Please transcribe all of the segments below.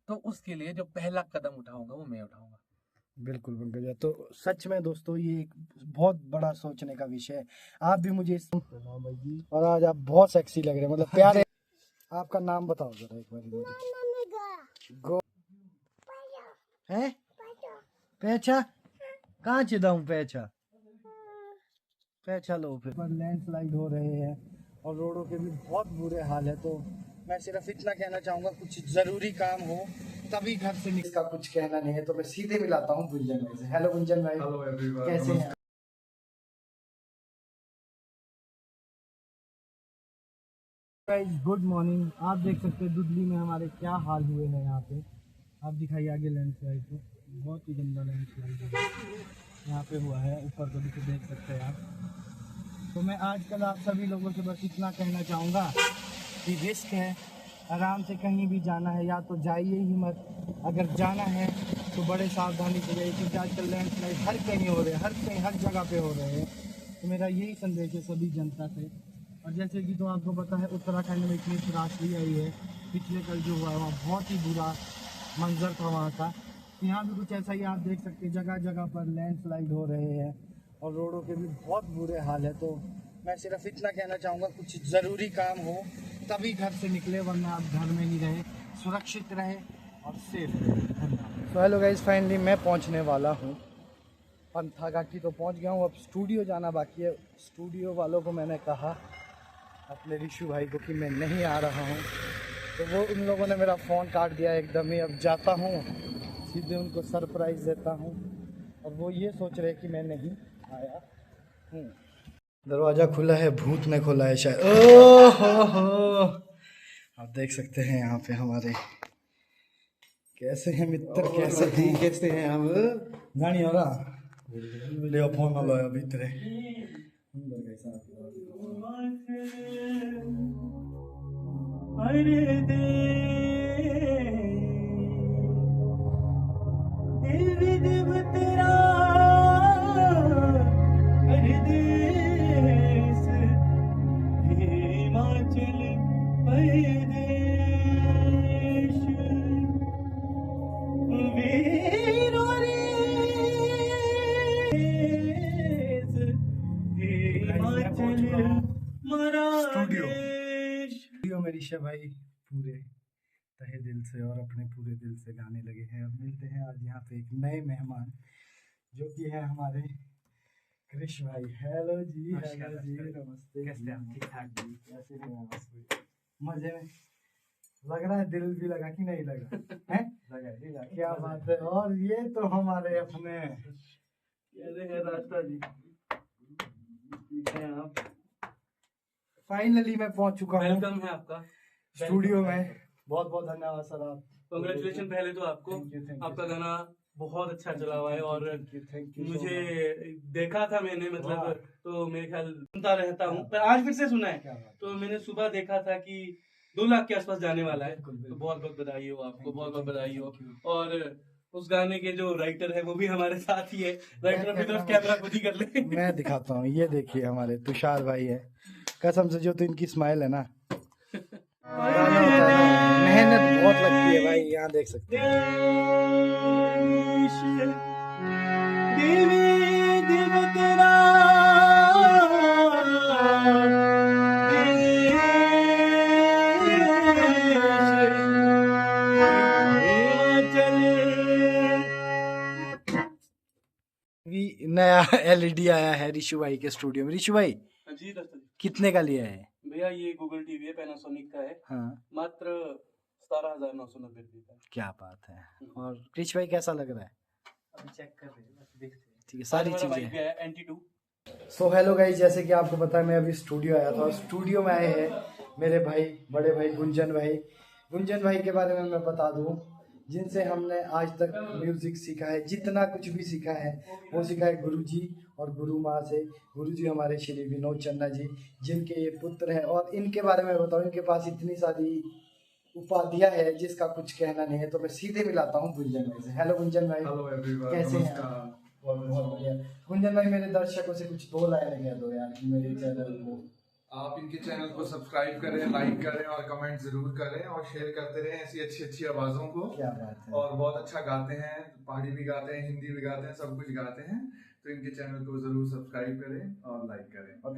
तो उसके लिए जो पहला कदम उठाऊंगा वो मैं उठाऊंगा। बिल्कुल पंकज जी, तो सच में दोस्तों ये एक बहुत बड़ा सोचने का विषय है। आप भी मुझे और आज आप बहुत सेक्सी लग रहे हैं, मतलब प्यारे। आपका नाम बताओ जरा एक बार मुझे। गो है पैचा कहाँ चिदाऊं पैचा पैचा लो फिर। लैंडस्लाइड हो रहे हैं और रोडों के भी बहुत बुरे हाल है, तो मैं सिर्फ इतना कहना चाहूँगा कुछ ज़रूरी काम हो तभी घर से निकल। का कुछ कहना नहीं है तो मैं सीधे मिलाता हूँ गुंजन भाई से। हेलो गुंजन भाई, हेलो एवरीवन, कैसे हैं? Good morning. आप देख सकते हैं दुधली में हमारे क्या हाल हुए हैं यहाँ पे। आप दिखाइए आगे लैंडस्लाइड को, बहुत ही गंदा लैंडस्लाइड यहाँ पे हुआ है, ऊपर को भी तो देख सकते हैं आप। तो मैं आजकल आप सभी लोगों से बस इतना कहना चाहूँगा कि रिस्क है, आराम से कहीं भी जाना है या तो जाइए ही मत, अगर जाना है तो बड़े सावधानी से जाइए, क्योंकि आजकल लैंडस्लाइड हर कहीं हो रहे हैं, हर कहीं हर जगह पे हो रहे हैं। तो मेरा यही संदेश है सभी जनता से। और जैसे कि तो आपको पता है उत्तराखंड में इतनी त्रासदी आई है, पिछले कल जो हुआ वहाँ बहुत ही बुरा मंजर था वहाँ का। यहाँ भी कुछ ऐसा ही आप देख सकते हैं, जगह जगह पर लैंडस्लाइड हो रहे हैं और रोडों के भी बहुत बुरे हाल है। तो मैं सिर्फ इतना कहना चाहूँगा कुछ ज़रूरी काम हो तभी घर से निकले, वरना आप घर में ही रहे, सुरक्षित रहे और सेफ रहे। तो हेलो गाइस, फाइनली मैं पहुँचने वाला हूँ पंथा घाटी, तो पहुँच गया हूँ। अब स्टूडियो जाना बाकी है। स्टूडियो वालों को मैंने कहा अपने ऋषु भाई को कि मैं नहीं आ रहा हूँ, तो वो उन लोगों ने मेरा फ़ोन काट दिया एकदम ही। अब जाता हूँ सीधे उनको सरप्राइज़ देता हूँ और वो ये सोच रहे कि मैं नहीं आया हूँ। दरवाज़ा खुला है, भूत ने खोला है शायद। ओह आप देख सकते हैं यहाँ पे हमारे कैसे हैं मित्र, कैसे हैं हम। गाड़ी हो रहा ले फोन ना लो भीतर स्टूडियो में ऋषभ भाई पूरे तहे दिल से और अपने पूरे दिल से गाने लगे हैं। अब मिलते हैं आज यहाँ पे एक नए मेहमान जो कि है हमारे कृष भाई। हेलो जी, हेलो जी, नमस्ते। कैसे हैं? ठीक ठाक जी। कैसे हैं? मजे में लग रहा है, दिल भी लगा कि नहीं लगा है? लगा। क्या बात है। और ये तो हमारे अपने कैसे हैं रास्ता जी? ठीक है आप? फाइनली मैं पहुंच चुका हूँ वेलकम है आपका स्टूडियो में। बहुत बहुत धन्यवाद सर। आप कांग्रेचुलेशन पहले तो आपको। Thank you, आपका गाना बहुत अच्छा चला हुआ है और थैंक यू मुझे देखा था मैंने, वाह। मतलब तो मेरे ख्याल सुनता रहता हूँ, पर आज फिर से सुना है। तो मैंने सुबह देखा था कि 2 लाख के आसपास जाने वाला है। तो बहुत बहुत बधाई हो आपको, बहुत बहुत बधाई हो। और उस गाने के जो राइटर है वो भी हमारे साथ ही है। राइटर अपनी तरफ कैमरा खुद ही कर ले। मैं दिखाता हूँ, ये देखिए हमारे तुषार भाई है। कसम से जो तो इनकी स्माइल है ना, गाना होता है ना, मेहनत बहुत लगती है भाई। यहाँ देख सकते हैं नया एलईडी आया है ऋषु भाई के स्टूडियो में। ऋषु भाई जी दर्शक, कितने का लिया है भैया ये गूगल टीवी है, पैनासोनिक का है। हाँ, मात्र 17,990 का। क्या बात है। और कृष भाई कैसा लग रहा है? अभी चेक कर रहे हैं, देखते हैं। ठीक है, सारी हमारा चीजें बाइक भी है NT2। सो हेलो गाइस, जैसे कि आपको पता है मैं अभी स्टूडियो आया था और स्टूडियो में आए हैं मेरे भाई, बड़े भाई गुंजन भाई। गुंजन भाई के बारे में मैं बता दूं, जिनसे हमने आज तक म्यूजिक सीखा है, जितना कुछ भी सीखा है वो सीखा है गुरुजी और गुरु माँ से। गुरुजी हमारे श्री विनोद चन्ना जी, जिनके ये पुत्र हैं। और इनके बारे में बताऊं, इनके पास इतनी सारी उपाधियां है जिसका कुछ कहना नहीं है। तो मैं सीधे मिलाता हूँ गुंजन भाई से। हेलो गुंजन भाई, हेलो एवरीवन, कैसे हैं? बहुत बढ़िया। गुंजन भाई मेरे दर्शकों से कुछ 2 लाइनें कह दो यार कि मेरे चैनल को आप इनके चैनल को सब्सक्राइब करें, लाइक करें और कमेंट जरूर करें और शेयर करते रहें ऐसी अच्छी अच्छी आवाज़ों को। क्या बात है। और बहुत अच्छा गाते हैं, पहाड़ी भी गाते हैं, हिंदी भी गाते हैं, सब कुछ गाते हैं। तो इनके चैनल को जरूर सब्सक्राइब करें और लाइक करें। और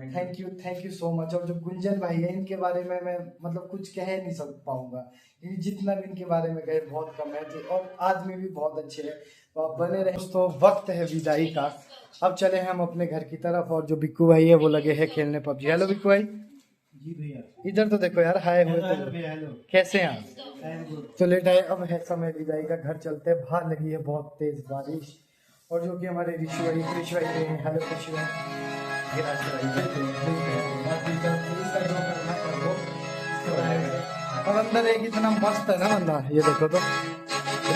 थैंक यू सो मच। और जो गुंजन भाई है, इनके बारे में मैं मतलब कुछ कह नहीं सक पाऊंगा, क्योंकि जितना भी इनके बारे में कहे बहुत कम है, और आदमी भी बहुत अच्छे हैं। तो आप बने रहे दोस्तों, वक्त है विदाई का। अब चले हम अपने घर की तरफ, और जो बिक्कू भाई है वो लगे हैं खेलने पबजी। हेलो बिक्कू भाई। जी भैया। इधर तो देखो यार, हाय हुए तो हेलो। कैसे हैं आप? तो लेट आए, अब है समय विदाई का, घर चलते हैं। बाहर लगी है बहुत तेज बारिश, और जो कि हमारे ऋषि भाई गए हैं। हेलो ऋषि और अंदर एक इतना मस्त है ना बंदा, ये देखो तो।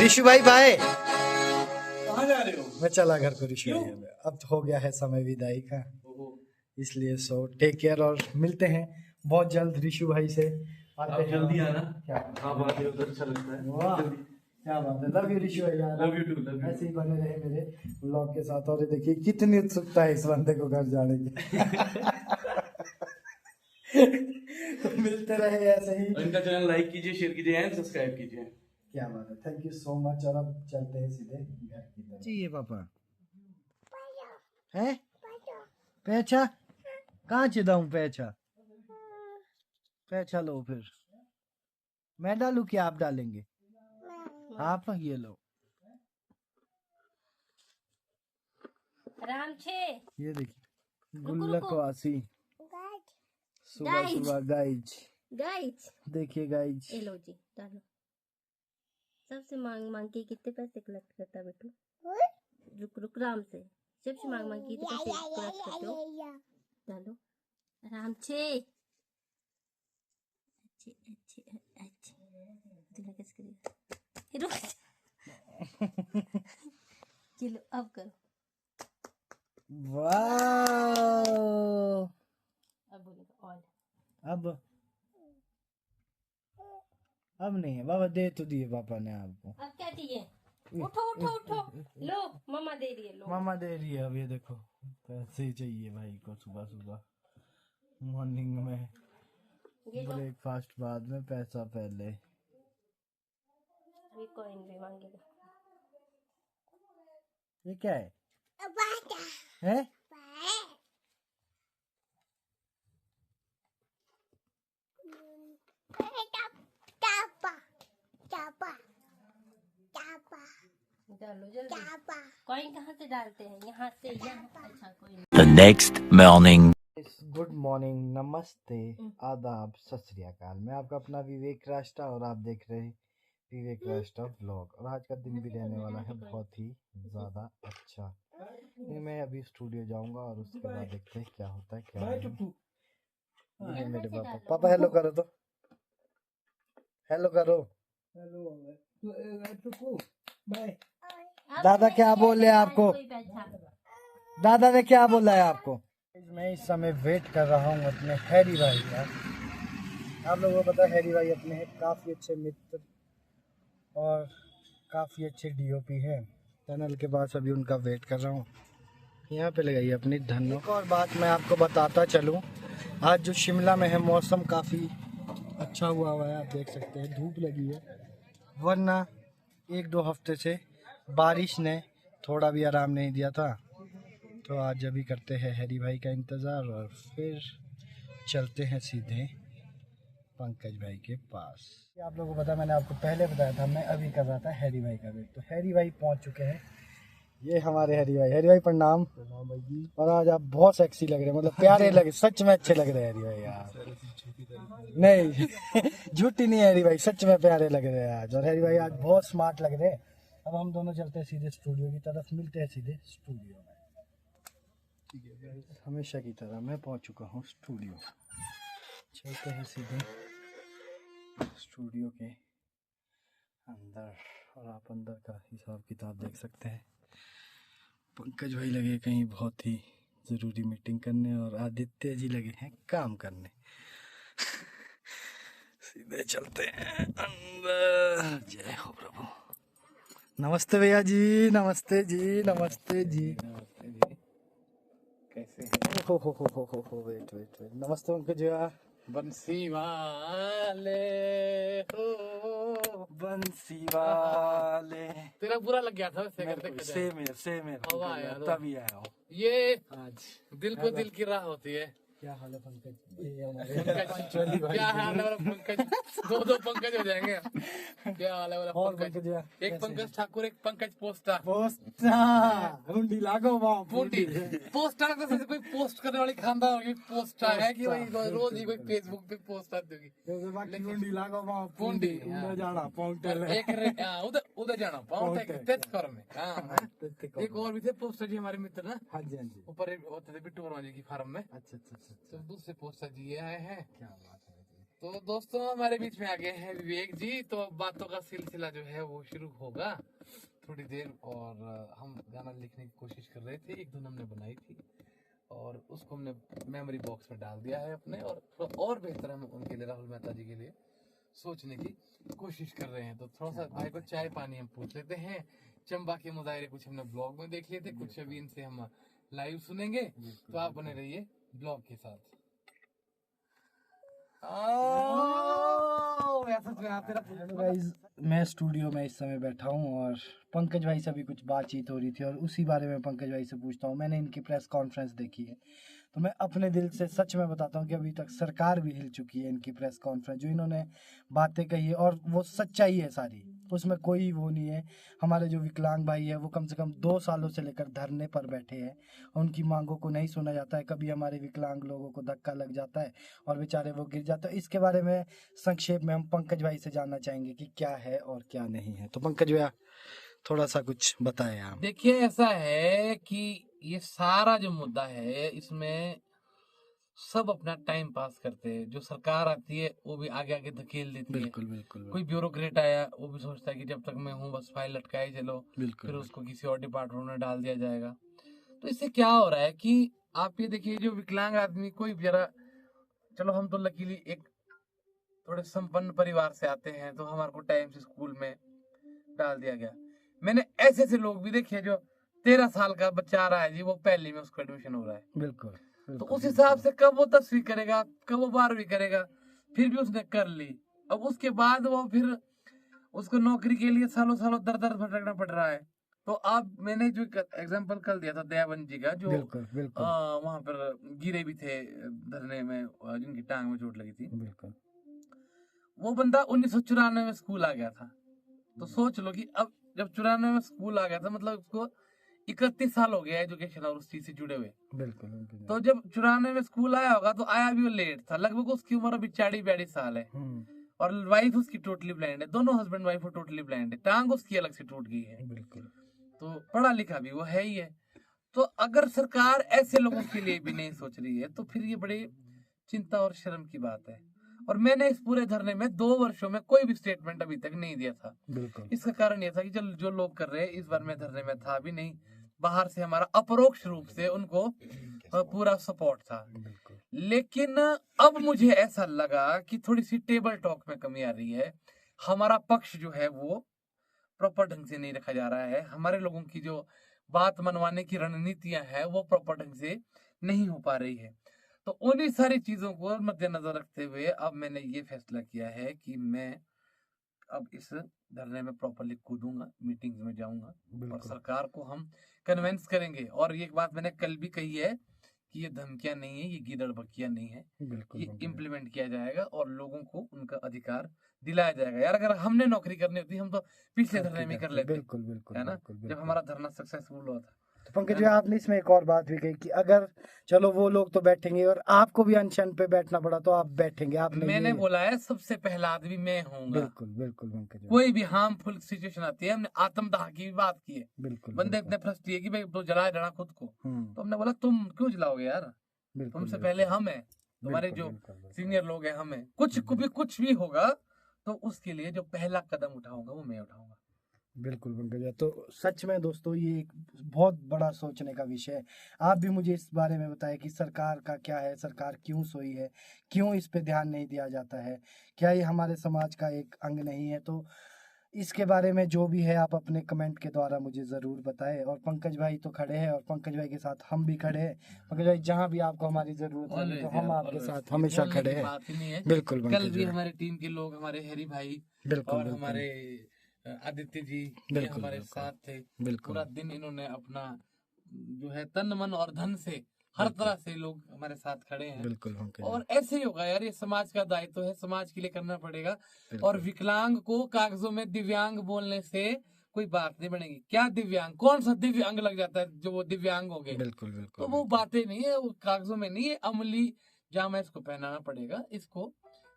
ऋषि भाई बाय। कहाँ जा रहे हो? मैं चला घर को ऋषि भाई। अब हो गया है समय विदाई का, इसलिए सो टेक केयर, और मिलते हैं बहुत जल्द ऋषि भाई से। आप जल्दी आना। क्या आप आते हो तो अच्छा लगता है। वाह, क्या बात है। लव यू ऋषि भाई यार। Love you too, love you. ऐसे ही बने रहे मेरे व्लॉग के साथ। और ये देखिए कितनी उत्सुकता है इस बंदे को घर जाने की। तो मिलते रहे ऐसे ही। और इनका चैनल लाइक कीजिए, शेयर कीजिए एंड सब्सक्राइब कीजिए। क्या बात है, थैंक यू सो मच। और अब चलते हैं सीधे घर की तरफ। चाहिए पापा है पैसा कहाँ चिदाऊं पैसा? पैसा लो, फिर मैं डालू कि आप डालेंगे? आप ये लो। आराम से। ये देखिए गुल्लक वासी सुबह सुबह गाइज। गाइस देखिए गाइज, ये लो जी, डालो। सबसे मांग मांग के कितने पैसे कलेक्ट करता है बेटू? रुक रुक आराम से। सबसे मांग मांग के कितने पैसे कलेक्ट करते हो? डालो आराम से। अच्छे अच्छे अच्छे। तूने कैसे करेगा? रुक। चलो अब करो। वाह। अब बोलेगा ऑल। अब नहीं है बाबा, दे तो दिए पापा ने आपको। अब क्या चाहिए? उठो उठो उठो। लो मम्मा दे रही है, लो। मामा दे रही है। अब ये देखो, पैसे चाहिए भाई को सुबह सुबह मॉर्निंग में। ये लो। ब्रेकफास्ट बाद में, पैसा पहले। अभी कॉइन भी मांगेगा। ये क्या है? हैं? डालो जल्दी। कॉइन कहाँ से डालते हैं? यहाँ से, यहाँ। अच्छा coin. The next morning. Good morning, नमस्ते, आदाब, सत श्री अकाल। मैं आपका अपना विवेक राष्ट्र, और आप देख रहे हैं विवेक राष्ट्र व्लॉग। और आज का दिन भी रहने वाला है बहुत ही ज़्यादा अच्छा। मैं अभी स्टूडियो जाऊंगा, और उसके बाद देखते हैं क्या होता है क्या नहीं। ये है मेरे पापा। पापा हेलो करो तो, हेलो करो। बाय। दादा क्या बोले आपको? दादा ने क्या बोला है आपको? मैं इस समय वेट कर रहा हूँ अपने हैरी भाई का। आप लोगों को पता है हैरी भाई अपने हैं काफ़ी अच्छे मित्र और काफ़ी अच्छे डीओपी हैं। टनल के पास अभी उनका वेट कर रहा हूँ। यहाँ पे लगाइए अपनी धनों। एक और बात मैं आपको बताता चलूँ, आज जो शिमला में है मौसम काफ़ी अच्छा हुआ है। आप देख सकते हैं धूप लगी है, वरना 1-2 हफ्ते से बारिश ने थोड़ा भी आराम नहीं दिया था। तो आज अभी करते हैं हैरी भाई का इंतज़ार, और फिर चलते हैं सीधे पंकज भाई के पास। आप लोगों को पता, मैंने आपको पहले बताया था, मैं अभी कर रहा था हैरी भाई का वेट। तो हैरी भाई पहुंच चुके हैं। ये हमारे हैरी भाई। हैरी भाई प्रणाम। प्रणाम भाई जी। और आज आप बहुत सेक्सी लग रहे हैं, मतलब प्यारे लगे, सच में अच्छे लग रहे हैं हैरी भाई यार। नहीं झूठी नहीं है हैरी भाई, सच में प्यारे लग रहे हैं आज। और हैरी भाई आज बहुत स्मार्ट लग रहे हैं। अब हम दोनों चलते हैं सीधे स्टूडियो की तरफ, मिलते हैं सीधे स्टूडियो में। ठीक है, हमेशा की तरह मैं पहुंच चुका हूं स्टूडियो। चलते हैं सीधे स्टूडियो के अंदर, और आप अंदर का हिसाब किताब देख सकते हैं। पंकज भाई लगे कहीं बहुत ही ज़रूरी मीटिंग करने, और आदित्य जी लगे हैं काम करने। सीधे चलते हैं अंदर। जय हो प्रभु। नमस्ते भैया जी, नमस्ते जी, नमस्ते जी। नमस्ते जी, कैसे हैं? हो वेट वेट वेट, नमस्ते पंकज भैया। बंसी वाले हो। बंसी वाले। तेरा बुरा लग गया था वैसे करते करते। सेम है हवा आया तो। तभी आया हो ये आज। दिल को दिल की राह होती है। क्या हाल है पंकज? पंकज क्या हाल है वाला पंकज, दो पंकज हो जाएंगे। क्या हाल है वाला और पंकज, पंकज भैया, एक कैसे पंकज ठाकुर एक पंकज पोस्टा। हुंडी लागो वहाँ पूंडी पोस्टर तो कोई पोस्ट करने वाली खानदान होगी। पोस्टा है कि भाई रोज ही कोई फेसबुक पे पोस्ट आती होगी। बाकी हुंडी लागो वहाँ पूंडी, उधर जाना पाउंटेल एक उधर उधर जाना पाउंड तेज कर में। एक और भी थे पोस्टर जी हमारे मित्र ना, हाँ जी हाँ जी। ऊपर होते थे बिट्टू वर्मा जी की फार्म में। अच्छा अच्छा अच्छा तो दूसरे पोस्टर जी ये आए हैं। क्या बात है। तो दोस्तों हमारे बीच में आ गए हैं विवेक जी। तो अब बातों का सिलसिला जो है वो शुरू होगा थोड़ी देर। और हम गाना लिखने की कोशिश कर रहे थे, एक धुन हमने बनाई थी और उसको हमने मेमोरी बॉक्स में डाल दिया है अपने। और थोड़ा और बेहतर हम उनके लिए, राहुल मेहता जी के लिए सोचने की कोशिश कर रहे हैं। तो थोड़ा सा भाई को चाय पानी हम पूछ लेते हैं। चंबा के मुजाहरे कुछ हमने ब्लॉग में देख लिए थे, कुछ अभी इनसे हम लाइव सुनेंगे। तो आप बने रहिए ब्लॉग के साथ। गाइस, मैं स्टूडियो में इस समय बैठा हूँ और पंकज भाई से अभी कुछ बातचीत हो रही थी और उसी बारे में पंकज भाई से पूछता हूँ। मैंने इनकी प्रेस कॉन्फ्रेंस देखी है तो मैं अपने दिल से सच में बताता हूँ कि अभी तक सरकार भी हिल चुकी है इनकी प्रेस कॉन्फ्रेंस। जो इन्होंने बातें कही है और वो सच्चाई है सारी, उसमें कोई वो नहीं है। हमारे जो विकलांग भाई है वो कम से कम 2 सालों से लेकर धरने पर बैठे हैं, उनकी मांगों को नहीं सुना जाता है। कभी हमारे विकलांग लोगों को धक्का लग जाता है और बेचारे वो गिर जाते हैं। इसके बारे में संक्षेप में हम पंकज भाई से जानना चाहेंगे कि क्या है और क्या नहीं है। तो पंकज भैया थोड़ा सा कुछ बताएं आप। देखिए ऐसा है कि ये सारा जो मुद्दा है इसमें सब अपना टाइम पास करते हैं। जो सरकार आती है वो भी आगे आगे धकेल देती है। बिल्कुल बिल्कुल कोई ब्यूरोक्रेट आया वो भी सोचता है कि जब तक मैं हूँ बस फाइल लटकाए चलो, बिल्कुल फिर उसको किसी और डिपार्टमेंट में डाल दिया जाएगा। तो इससे क्या हो रहा है कि आप ये देखिए, जो विकलांग आदमी कोई जरा, चलो हम तो लकीली एक थोड़े संपन्न परिवार से आते हैं तो हमारे को टाइम से स्कूल में डाल दिया गया। मैंने ऐसे ऐसे लोग भी देखे जो 13 साल का बच्चा आ रहा है जी, वो पहली में उसका एडमिशन हो रहा है। बिल्कुल तो उस हिसाब से कब वो 10वीं करेगा, कब वो 12वीं करेगा, फिर भी उसने कर ली। अब उसके बाद वो फिर उसको नौकरी के लिए सालों सालों दर दर भटकना पड़ रहा है। तो अब मैंने जो एग्जांपल कल दिया था दयाबंद जी का, जो बिल्कुल बिल्कुल वहां पर गिरे भी थे धरने में, जिनकी टांग में चोट लगी थी। बिल्कुल। वो बंदा 1994 में स्कूल आ गया था। तो सोच लो कि अब जब 94 में स्कूल आ गया था मतलब उसको 31 साल हो गया एजुकेशन और उस चीज से जुड़े हुए। बिल्कुल तो जब 94 में स्कूल आया होगा तो आया भी वो लेट था। लगभग उसकी उम्र अभी 40-42 साल है और वाइफ उसकी टोटली ब्लाइंड है। दोनों हस्बैंड वाइफ टोटली ब्लाइंड है, टांग उसकी अलग से टूट गई है। बिल्कुल। तो पढ़ा लिखा भी वो है ही है। तो अगर सरकार ऐसे लोगों के लिए भी नहीं सोच रही है तो फिर ये बड़ी चिंता और शर्म की बात है। और मैंने इस पूरे धरने में 2 वर्षों में कोई भी स्टेटमेंट अभी तक नहीं दिया था। बिल्कुल। इसका कारण ये था कि जो लोग कर रहे हैं, इस बार मैं धरने में था भी नहीं, बाहर से हमारा अपरोक्ष रूप से उनको पूरा सपोर्ट था। लेकिन अब मुझे ऐसा लगा कि थोड़ी सी टेबल टॉक में कमी आ रही है। हमारा पक्ष जो है वो प्रॉपर ढंग से नहीं रखा जा रहा है। हमारे लोगों की जो बात मनवाने की रणनीतियां हैं वो प्रॉपर ढंग से नहीं हो पा रही है। तो उन्हीं सारी चीजों को मद्देनजर रखते हुए अब मैंने ये फैसला किया है कि मैं अब इस धरने में प्रॉपरली कूदूंगा, मीटिंग्स में जाऊंगा और सरकार को हम कन्विंस करेंगे। और ये बात मैंने कल भी कही है कि ये धमकियां नहीं है, ये गीदड़ बकिया नहीं है, ये इम्प्लीमेंट किया जाएगा और लोगों को उनका अधिकार दिलाया जाएगा। यार अगर हमने नौकरी करनी होती हम तो पिछले धरने में कर लेते, बिल्कुल बिल्कुल है ना, जब हमारा धरना सक्सेसफुल हुआ था। तो पंकज जी आपने इसमें एक और बात भी कही कि अगर चलो वो लोग तो बैठेंगे और आपको भी अनशन पे बैठना पड़ा तो आप बैठेंगे। आपने मैंने बोला है सबसे पहला आदमी मैं हूँगा। बिल्कुल बिल्कुल पंकज जी। कोई भी हार्मफुल सिचुएशन आती है, हमने आत्मदाह की भी बात की है। बिल्कुल। बंदे इतने फ्रस्ट्रेट है कि भाई तो जला देना खुद को। तो हमने बोला तुम क्यों जलाओगे यार, तुमसे पहले हम है, तुम्हारे जो सीनियर लोग हैं हम है। कुछ भी होगा तो उसके लिए जो पहला कदम उठाऊंगा वो मैं उठाऊंगा। बिल्कुल पंकज। तो सच में दोस्तों ये एक बहुत बड़ा सोचने का विषय है। आप भी मुझे इस बारे में बताएं कि सरकार का क्या है, सरकार क्यों सोई है, क्यों इस पे ध्यान नहीं दिया जाता है, क्या ये हमारे समाज का एक अंग नहीं है। तो इसके बारे में जो भी है आप अपने कमेंट के द्वारा मुझे ज़रूर बताएं। और पंकज भाई तो खड़े हैं और पंकज भाई के साथ हम भी खड़े हैं। पंकज भाई जहाँ भी आपको हमारी ज़रूरत है तो हम आपके साथ हमेशा बोलने खड़े की हैं। बात ही नहीं है। बिल्कुल कल पंकज भी भाई, हमारे टीम के लोग, हमारे हैरी भाई बिल्कुल और बिल्कुल हमारे आदित्य जी, ये बिल्कुल, हमारे बिल्कुल, साथ थे। बिल्कुल पूरा दिन इन्होंने अपना जो है तन मन और धन से हर बिल्कुल। तरह से लोग हमारे साथ खड़े हैं। बिल्कुल पंकज भाई, और ऐसे ही होगा यार, ये समाज का दायित्व है, समाज के लिए करना पड़ेगा। और बिल्कुल विकलांग को कागजों में दिव्यांग बोलने से कोई बात नहीं बनेगी। क्या दिव्यांग, कौन सा दिव्यांग लग जाता है जो वो दिव्यांग हो गए? बिल्कुल तो बिल्कुल वो बातें नहीं है, वो कागजों में नहीं है, अमली जामा इसको पहनाना पड़ेगा, इसको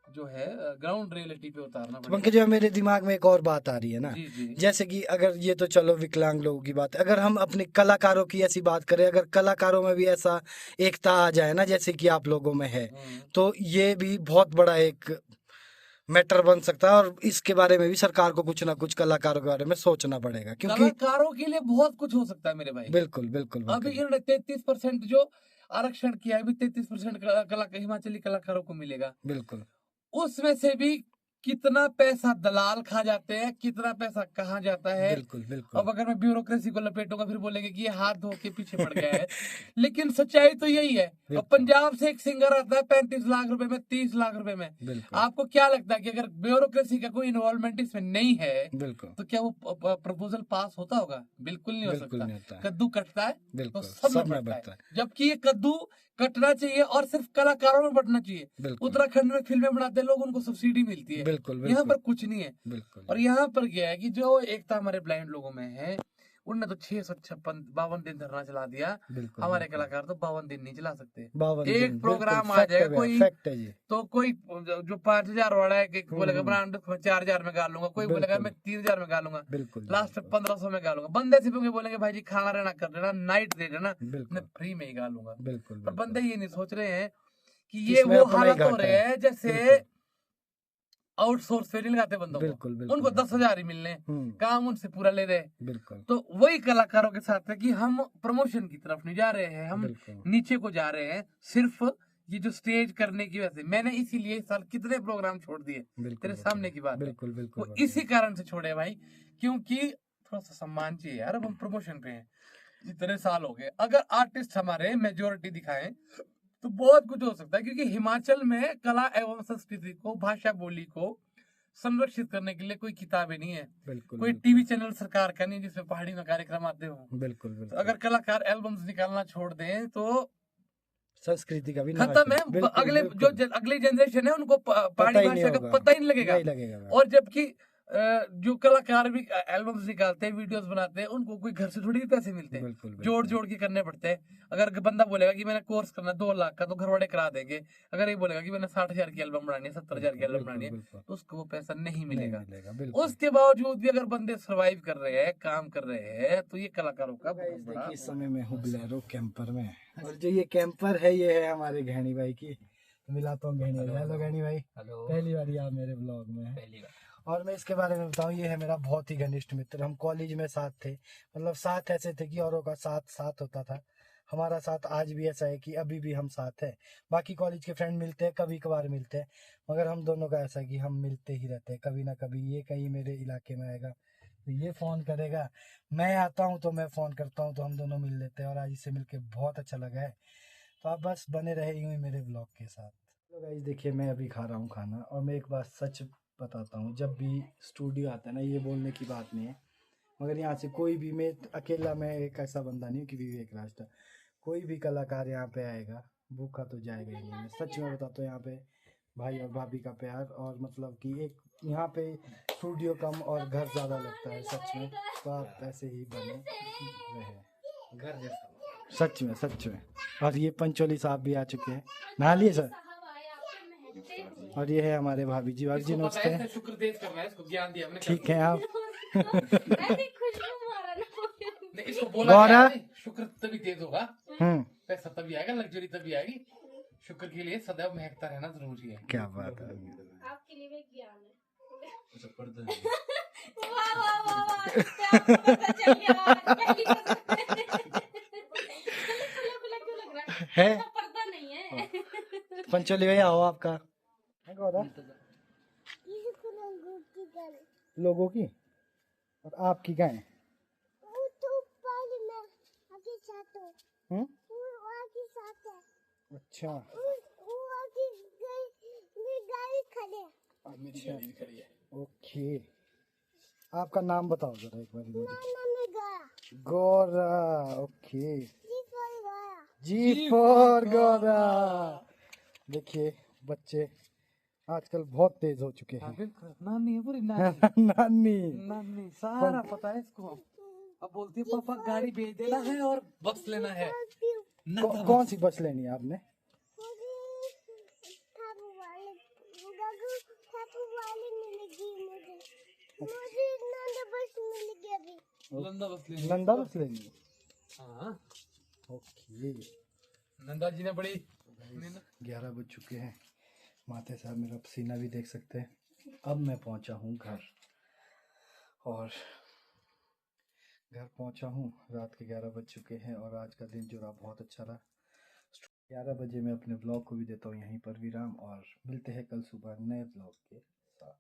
जो है ग्राउंड रियलिटी पे उतारना तो पड़ेगा। पंकज भाई, मेरे दिमाग में एक और बात आ रही है ना, जी जी जैसे कि अगर ये तो चलो विकलांग लोगों की बात है, अगर हम अपने कलाकारों की ऐसी बात करें, अगर कलाकारों में भी ऐसा एकता आ जाए ना जैसे कि आप लोगों में है, तो ये भी बहुत बड़ा एक मैटर बन सकता है। और इसके बारे में भी सरकार को कुछ ना कुछ कलाकारों के बारे में सोचना पड़ेगा, क्योंकि कलाकारों के लिए बहुत कुछ हो सकता है मेरे भाई। बिल्कुल बिल्कुल अभी पंकज, इन्होंने 33% जो आरक्षण किया है, अभी 33% हिमाचली कलाकारों को मिलेगा। बिल्कुल उसमें से भी कितना पैसा दलाल खा जाते हैं, कितना पैसा कहाँ जाता है। बिल्कुल बिल्कुल अब अगर मैं ब्यूरोक्रेसी को लपेटूंगा फिर बोलेंगे कि ये हाथ धो के पीछे पड़ गया है। लेकिन सच्चाई तो यही है। अब बिल्कुल। पंजाब से एक सिंगर आता है 35 लाख रुपए में, 30 लाख रुपए में। बिल्कुल आपको क्या लगता है कि अगर ब्यूरोक्रेसी का कोई इन्वॉल्वमेंट इसमें नहीं है बिल्कुल तो क्या वो प्रपोजल पास होता होगा? बिल्कुल नहीं हो बिल्कुल सकता। नहीं होता है। कद्दू कटता है तो बिल्कुल सब सब में में बढ़ता बढ़ता है, है। जबकि ये कद्दू कटना चाहिए और सिर्फ कलाकारों में बढ़ना चाहिए। बिल्कुल उत्तराखंड में फिल्में बनाते हैं लोग, उनको सब्सिडी मिलती है। बिल्कुल यहाँ बिल्कुल पर कुछ नहीं है। बिल्कुल और यहाँ पर क्या है कि जो एकता हमारे ब्लाइंड लोगों में है, उनने तो 652 दिन धरना चला दिया। बिल्कुल हमारे बिल्कुल। कलाकार तो 52 दिन नहीं चला सकते। 52 एक दिन प्रोग्राम आ फैक्ट जाएगा है भैया, कोई, फैक्ट है जी। तो कोई जो 5000 वाला है कि बोलेगा हम्म। ब्रांड 4000 में गा लूंगा, कोई बोलेगा बिल्कुल मैं 3000 में गा लूंगा, बिल्कुल जी, लास्ट 1500 में गा लूंगा। बंदे सिर्फ बोलेंगे भाई जी खाना रहना कर देना, नाइट दे देना, मैं बिल्कुल फ्री में ही गा लूंगा। बिल्कुल पर बिल्कुल। बंदे ये नहीं सोच रहे हैं कि कि ये इसमें वो अपना ही हालत हो घाटा रहे है। हैं जैसे बिल्कुल आउटसोर्स पे नहीं लगाते बंदों बिल्कुल को, बिल्कुल उनको 10,000 ही मिलने, काम उनसे पूरा ले रहे। बिल्कुल तो वही कलाकारों के साथ है कि हम प्रमोशन की तरफ नहीं जा रहे हैं, हम बिल्कुल नीचे को जा रहे हैं। सिर्फ ये जो स्टेज करने की वजह से मैंने इसीलिए इस साल कितने प्रोग्राम छोड़ दिए, बिल्कुल तेरे सामने की बात है। बिल्कुल वो बिल्कुल इसी कारण से छोड़े भाई, क्योंकि थोड़ा सा सम्मान चाहिए यार। अब हम प्रमोशन पे हैं, इतने साल हो गए। अगर आर्टिस्ट हमारे मेजोरिटी दिखाएं तो बहुत कुछ हो सकता है, क्योंकि हिमाचल में कला एवं संस्कृति को, भाषा बोली को संरक्षित करने के लिए कोई किताबें नहीं है, बिल्कुल कोई टीवी चैनल सरकार का नहीं जिसमें पहाड़ी में कार्यक्रम आते हो। बिल्कुल तो बिल्कुल। अगर कलाकार एल्बम्स निकालना छोड़ दें तो संस्कृति का भी नाश खत्म है। बिल्कुल, अगले बिल्कुल। जो अगली जनरेशन है उनको पता पहाड़ी ही नहीं भाषा का होगा, पता ही नहीं लगेगा। नहीं लगेगा भाई। और जबकि जो कलाकार भी एल्बम्स निकालते हैं, वीडियोस बनाते हैं, उनको कोई घर से थोड़ी भी पैसे मिलते हैं, बिल्कुल बिल्कुल। जोड़ जोड़ के करने पड़ते हैं। अगर बंदा बोलेगा कि मैंने कोर्स करना 2 लाख का, तो घर वाले करा देंगे। अगर ये बोलेगा कि मैंने 60,000 की एल्बम बनानी है, 70,000 की एल्बम बनानी है, बिल्कुल तो उसको वो पैसा नहीं नहीं मिलेगा। मिलेगा बिल्कुल। उसके बावजूद भी अगर बंदे सरवाइव कर रहे हैं, काम कर रहे हैं, तो ये कलाकारों का बहुत बड़ा। देखिए इस समय मैं हूँ बोलेरो कैंपर में, और जो ये कैंपर है ये है हमारे घैनी भाई की। मिलाता हूँ घैनी भाई। हेलो घैनी भाई, पहली बार आप मेरे ब्लॉग में है। और मैं इसके बारे में बताऊं, ये है मेरा बहुत ही घनिष्ठ मित्र। हम कॉलेज में साथ थे, मतलब साथ ऐसे थे कि औरों का साथ साथ होता था, हमारा साथ आज भी ऐसा है कि अभी भी हम साथ हैं। बाकी कॉलेज के फ्रेंड मिलते हैं, कभी कभार मिलते हैं, मगर हम दोनों का ऐसा है कि हम मिलते ही रहते हैं। कभी ना कभी ये कहीं मेरे इलाके में आएगा तो ये फ़ोन करेगा, मैं आता हूँ तो मैं फ़ोन करता हूँ, तो हम दोनों मिल लेते हैं। और आज इससे मिलके बहुत अच्छा लगा है। तो आप बस बने रहे यूं ही मेरे ब्लॉग के साथ। तो गाइस देखिए, मैं अभी खा रहा हूँ खाना, और मैं एक बात सच बताता हूँ, जब भी स्टूडियो आता है ना, ये बोलने की बात नहीं है, मगर यहाँ से कोई भी, मैं अकेला, मैं एक ऐसा बंदा नहीं हूँ कि विवेक राष्ट्र, कोई भी कलाकार यहाँ पे आएगा भूखा तो जाएगा ही नहीं। मैं सच में बताता हूँ, यहाँ पे भाई और भाभी का प्यार, और मतलब कि एक यहाँ पे स्टूडियो कम और घर ज़्यादा लगता है सच में। तो आप ऐसे ही बने रहे घर जैसा। सच में सच में। और ये पंचोली साहब भी आ चुके हैं, नहा लिए सर। और ये है हमारे भाभी जी, और जी नमस्ते। शुक्र तेज करना है, इसको ज्ञान दिया हमने। ठीक है आप इसको बोला गौरा। गया है, शुक्र तभी तेज होगा, हम्म, पैसा तभी आएगा, लग्जरी तभी आएगी। शुक्र के लिए सदैव महकता रहना जरूरी है। क्या बात है। आपके लिए भी एक ज्ञान है। अच्छा, पर्दा वाह वाह वाह वाह, इससे आपको पता चल गया। पहली खुला क्यों लग रहा है? है ऐसा पर्दा नहीं है। पंचोली भैया आओ आपका है गौरा। लोगों की आपकी गाय? हम्म? अच्छा अच्छा, ओके। आपका नाम बताओ जरा एक बार मुझे। Gaura, okay. G for Gaura. देखिए बच्चे आजकल बहुत तेज हो चुके हैं। नानी है पूरी नानी। नानी नानी सारा पता है इसको। अब बोलती है पापा गाड़ी भेज देना है और बस लेना है। कौन सी बस लेनी है आपने? नंदा बस लेनी है। नंदा बस लेनी है, हाँ ओके। नंदा जी ने बड़ी 11 बज चुके हैं। माथे साहब मेरा पसीना भी देख सकते हैं। अब मैं पहुंचा हूं घर, और घर पहुंचा हूं, रात के 11 बज चुके हैं और आज का दिन जो रहा बहुत अच्छा रहा। 11 बजे मैं अपने ब्लॉग को भी देता हूं यहीं पर विराम, और मिलते हैं कल सुबह नए ब्लॉग के साथ।